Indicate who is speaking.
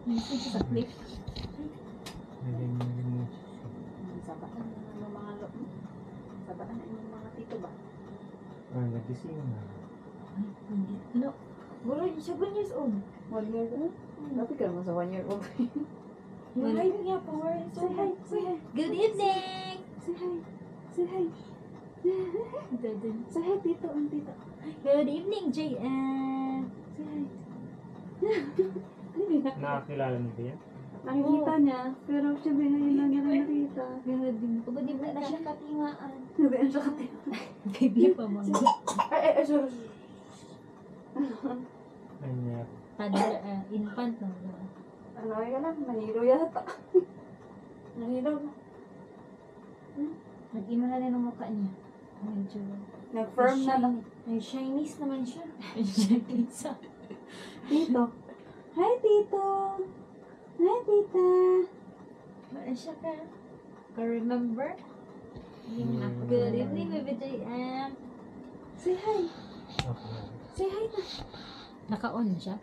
Speaker 1: Minsan siya sa clip.
Speaker 2: Sabaan ng mga sabaan ng mga tito ba?
Speaker 3: Nagising na.
Speaker 1: Ay, hindi. No. Bro, 7 years old.
Speaker 2: 1 year old? Tapi ka naman sa 1 year old.
Speaker 1: Hi niya, power.
Speaker 2: Say hi, say hi.
Speaker 1: Good evening!
Speaker 2: Say hi. Say hi. Say hi, tito and tita.
Speaker 1: Good evening, JM!
Speaker 2: Say hi.
Speaker 3: Nakakilala mo ba yan?
Speaker 2: Nakikita niya, pero sabi na yun na niya na nakita.
Speaker 1: Good evening. Pagod di ba na siya katingaan?
Speaker 2: Sabi ang siya kati.
Speaker 1: Baby pa mga.
Speaker 2: Ay, sorry.
Speaker 3: Anyat.
Speaker 1: Toddler, infant na.
Speaker 2: Ano ka na? Nahilo yata. Nahilo na.
Speaker 1: Nag-ima na rin ang mukha niya. Medyo.
Speaker 2: Nag-firm na lang.
Speaker 1: Ay, Chinese naman siya. Ay, Chinese.
Speaker 2: Tito. Hi, tito. Hi, tita.
Speaker 1: Ano siya ka? Ka-remember? Good evening, baby JM.
Speaker 2: Say hi.
Speaker 3: Okay.
Speaker 2: Say hi na.
Speaker 1: Naka-on siya?